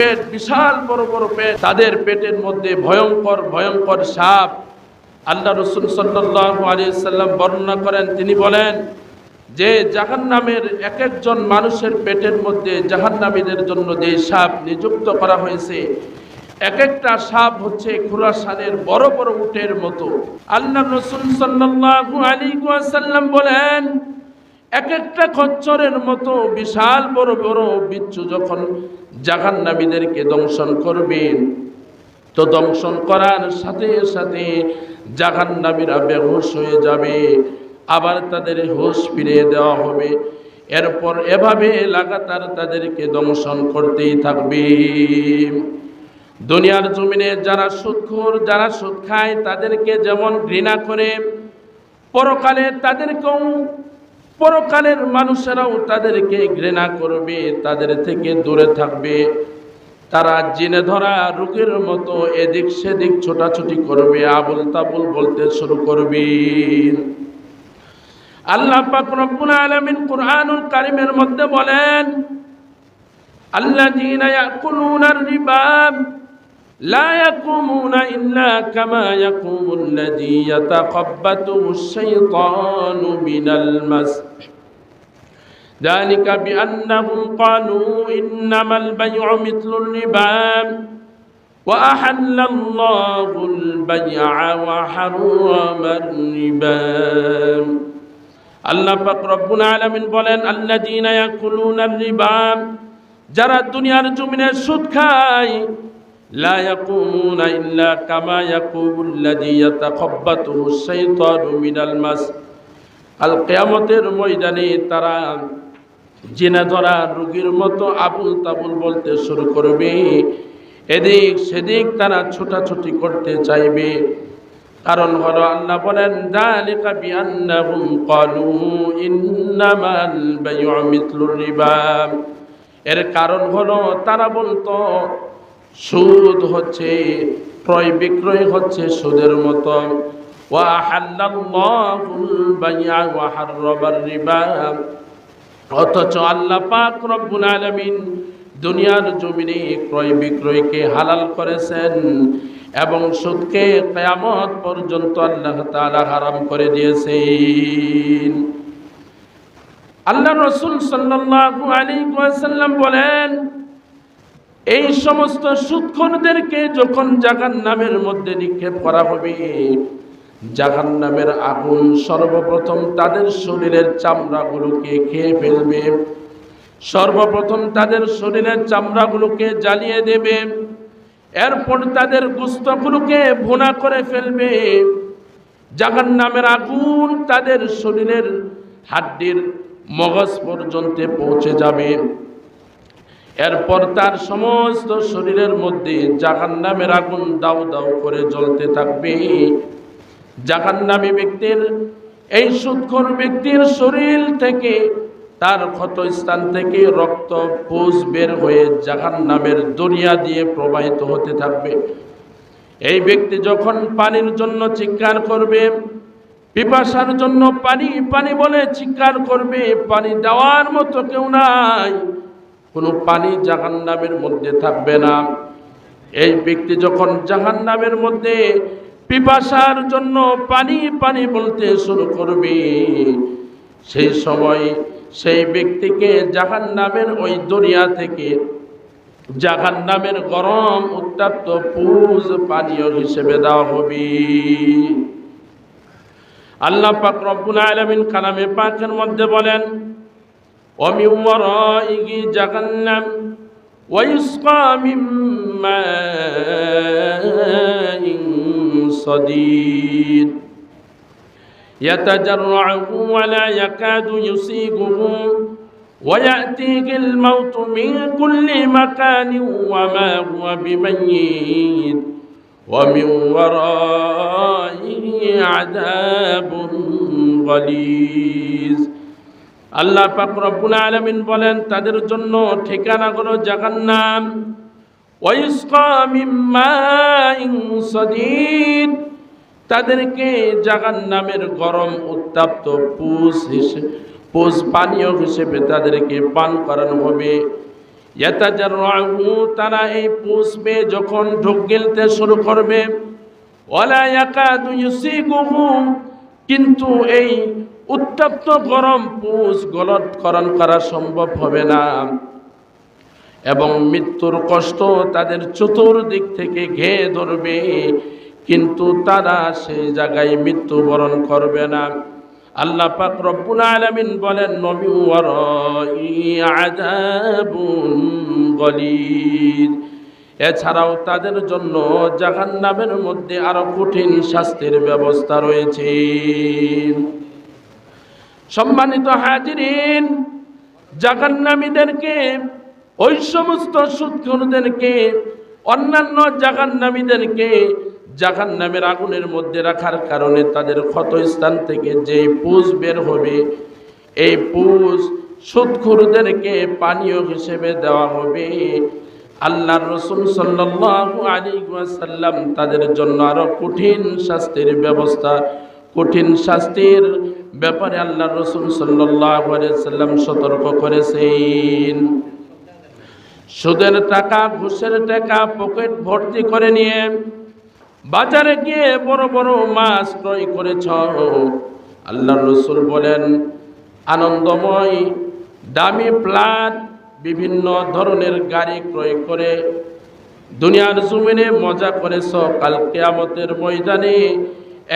পেট, বিশাল বড় বড় পেট, তাদের পেটের মধ্যে ভয়ঙ্কর ভয়ঙ্কর সাপ। আল্লাহ রাসূল সাল্লাল্লাহু আলাইহি সাল্লাম বর্ণনা করেন, তিনি বলেন যে জাহান্নামের এক একজন মানুষের পেটের মধ্যে জাহান্নামীদের জন্য যে সাপ নিযুক্ত করা হয়েছে, এক একটা সাপ হচ্ছে খুরাসানের বড় বড় উটের মতো। আল্লাহ রাসূল সাল্লাল্লাহু আলাইহি ওয়াসাল্লাম বলেন, এক একটা খচ্চরের মতো বিশাল বড় বড় বিচ্ছু যখন জাহান্নামীদেরকে দংশন করবে, তো দংশন করার সাথে সাথে জাহান্নামীরা বেহুশ হয়ে যাবে, আবার তাদের হুঁশ ফিরিয়ে দেওয়া হবে। এরপর এভাবে লাগাতার তাদেরকে দংশন করতেই থাকবে। দুনিয়ার জমিনে যারা সুদখোর, যারা সুদ খায়, তাদেরকে যেমন ঘৃণা করে, পরকালের মানুষেরাও তাদেরকে ঘৃণা করবে, তাদের থেকে দূরে থাকবে। তারা জিনে ধরা রোগের মতো এদিক সেদিক ছোটাছুটি করবে, আবুল তাবুল বলতে শুরু করবে। আল্লাহ পাক রব্বুল আলামিন কুরআনুল কারীমের মধ্যে বলেন, আল্লাযীনা ইয়াকুলুনার রিবা লা ইয়াকুমুনা ইল্লা কামা ইয়াকুমুল্লাযী ইয়াতাকাব্বাতুহুশ শাইতানু মিনাল মাস, যালিকা বিআন্নাহুম ক্বালু ইন্নামাল বাই'উ মিথলুর রিবা ওয়া আহাল্লাল্লাহুল বাই'a ওয়া হাররামার রিবা। আল্লাহ পাক রব্বুল আলামিন বলেন, আল্লাযীনা ইয়াকুলুনার রিবা, যারা দুনিয়ার জমিনে সুদ খায়, লা ইয়াকুমুনা ইল্লা কামা ইয়াকুমুল্লাযী ইয়াতাকাব্বাতুহুশ শাইতানু মিনাল মাস, আল কিয়ামতের ময়দানে তারা জিনা ধরা রোগীর মতো আবুল তাবুল বলতে শুরু করবে, এদিক সেদিক তারা ছোটাছুটি করতে চাইবে। কারণ হলো, আল্লাহ বলেন, যালিকা বিআন্নাহুম ক্বালু ইন্নামাল বাই'উ মিথলুর রিবা, এর কারণ হলো তারা বলতো সুদ হচ্ছে, ক্রয় বিক্রয় হচ্ছে সুদের মতো। ওয়া আহাল্লাল্লাহুল বাই'a ওয়া হাররামার রিবা, অথচ আল্লাহ পাক রব্বুল আলামিন দুনিয়ার জমিনে ক্রয় বিক্রয়কে হালাল করেছেন এবং সুদকে কিয়ামত পর্যন্ত আল্লাহ তাআলা হারাম করে দিয়েছেন। আল্লাহ রাসূল সাল্লাল্লাহু আলাইহি ওয়াসাল্লাম বলেন, এই সমস্ত সুদখোরদেরকে যখন জাহান্নামের মধ্যে নিক্ষেপ করা হবে, জাহান্নামের আগুন সর্বপ্রথম তাদের শরীরের চামড়াগুলোকে খেয়ে ফেলবে, সর্বপ্রথম তাদের শরীরের চামড়াগুলোকে জ্বালিয়ে দেবে, এরপর তাদের গোশতগুলোকে ভুনা করে ফেলবে। জাহান্নামের আগুন তাদের শরীরের হাড্ডির মগজ পর্যন্ত পৌঁছে যাবে। এরপর তার সমস্ত শরীরের মধ্যে জাহান্নামের আগুন দাউ দাউ করে জ্বলতে থাকবে। জাহান্নামী ব্যক্তির, এই সুদখোর ব্যক্তির শরীর থেকে, তার ক্ষত স্থান থেকে রক্ত পুঁজ বের হয়ে জাহান্নামের দরিয়া দিয়ে প্রবাহিত হতে থাকবে। এই ব্যক্তি যখন পানির জন্য চিৎকার করবে, পিপাসার জন্য পানি পানি বলে চিৎকার করবে, পানি দেওয়ার মতো কেউ নাই, কোনো পানি জাহান্নামের মধ্যে থাকবে না। এই ব্যক্তি যখন জাহান্নামের মধ্যে পিপাসার জন্য পানি পানি বলতে শুরু করবে, সেই সময় সেই ব্যক্তিকে জাহান্নামের ওই দরিয়া থেকে জাহান্নামের গরম উত্তপ্ত পুঁজ পানীয় হিসেবে দেওয়া হবে। আল্লাহ পাক রব্বুল আলামিন কালামে পাকের মধ্যে বলেন, ওয়া মিন ওয়ারাইহি জাহান্নাম ওয়া ইউসকা মিন মাইন সাদীদ ইয়াতাজাররুহু ওয়া লা ইয়াকাদু ইউসিগুহু ওয়া ইয়াতিহিল মাউতু মিন কুল্লি মাকানিন ওয়া মা হুয়া বিমাইয়িত ওয়া মিন ওয়ারাইহি আযাবুন গালিজ। আল্লাহ পাক রব্বুল আলামিন বলেন, তাদের জন্য ঠিকানা হলো জাহান্নাম। ওয়া ইউসকা মিন মাইন সাদীদ, তাদেরকে জাহান্নামের গরম উত্তপ্ত পুঁজ পানীয় হিসেবে তাদেরকে পান করানো হবে। ইয়াতাজাররাহু, তারা এই পুষ বেয়ে যখন ঢোক গিলতে শুরু করবে, ওয়ালা ইয়াকাদু ইউসিগুহু, কিন্তু এই উত্তপ্ত গরম পুষ গলৎকরণ করা সম্ভব হবে না, এবং মৃত্যুর কষ্ট তাদের চতুর্দিক থেকে ঘেয়ে ধরবে, কিন্তু তারা সেই জায়গায় মৃত্যুবরণ করবে না। আল্লাহ পাক রব্বুল আলামিন বলেন, নবী ওয়ারাই আযাবুন গলীদ, এছাড়াও তাদের জন্য জাহান্নামের মধ্যে আরো কঠিন শাস্তির ব্যবস্থা রয়েছে। সম্মানিত হাজিরিন, জাহান্নামীদেরকে, ওই সমস্ত সুদখোরদেরকে, অন্যান্য জাহান্নামীদেরকে জাহান্নামের আগুনের মধ্যে রাখার কারণে তাদের ক্ষতস্থান থেকে যে পুষ বের হবে, এই পুষ সুদখোরদেরকে পানীয় হিসেবে দেওয়া হবে। আল্লাহর রাসূল সাল্লাল্লাহু আলাইহি ওয়াসাল্লাম তাদের জন্য আরো কঠিন শাস্তির ব্যবস্থা, কঠিন শাস্তির ব্যাপারে আল্লাহর রাসূল সাল্লাল্লাহু আলাইহি ওয়াসাল্লাম সতর্ক করেছেন। সুদের টাকা, ঘুষের টাকা পকেট ভর্তি করে নিয়ে বাজারে গিয়ে বড় বড় মাছ ক্রয় করেছ, আল্লাহর রাসূল বলেন, আনন্দময় দামি ফ্ল্যাট, বিভিন্ন ধরনের গাড়ি ক্রয় করে দুনিয়ার জমিনে মজা করেছ, কাল কিয়ামতের ময়দানে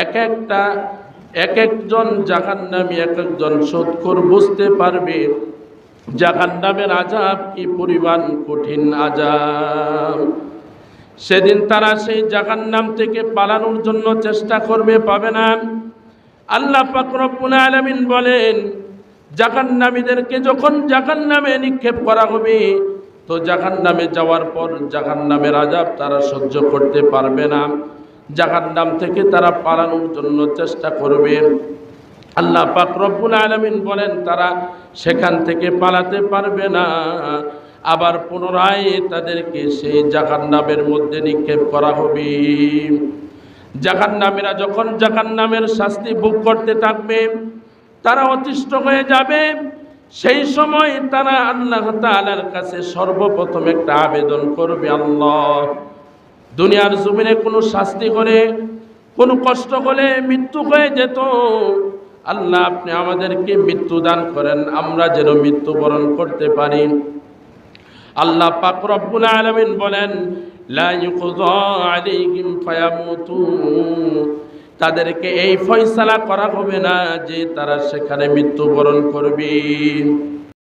এক একজন জাহান্নামী, এক একজন সুদখোর বুঝতে পারবে জাহান্নামের আযাব কি পরিমাণ কঠিন আযাব। সেদিন তারা সেই জাহান্নাম থেকে পালানোর জন্য চেষ্টা করবে, পাবে না। আল্লাহ পাক রব্বুল আলামিন বলেন, জাহান্নামীদেরকে যখন জাহান্নামে নিক্ষেপ করা হবে, তো জাহান্নামে যাওয়ার পর জাহান্নামের আযাব তারা সহ্য করতে পারবে না, জাহান্নাম থেকে তারা পালানোর জন্য চেষ্টা করবে। আল্লাহ পাক রব্বুল আলামিন বলেন, তারা সেখান থেকে পালাতে পারবে না, আবার পুনরায় তাদেরকে সেই জাহান্নামের মধ্যে নিক্ষেপ করা হবে। জাহান্নামীরা যখন জাহান্নামের শাস্তি ভোগ করতে থাকবে, তারা অতিষ্ঠ হয়ে যাবে। সেই সময় তারা আল্লাহ তাআলার কাছে সর্বপ্রথম একটা আবেদন করবে, আল্লাহ, দুনিয়ার জমিনে কোনো শাস্তি করে, কোনো কষ্ট হলে মৃত্যু হয়ে যেত, আল্লাহ আপনি আমাদেরকে মৃত্যু দান করেন, আমরা যেন মৃত্যুবরণ করতে পারি। আল্লাহ পাক রব্বুল আলামিন বলেন, লা ইউকযা আলাইহিম ফায়ামুতু, তাদেরকে এই ফয়সালা করা হবে না যে তারা সেখানে মৃত্যুবরণ করবে।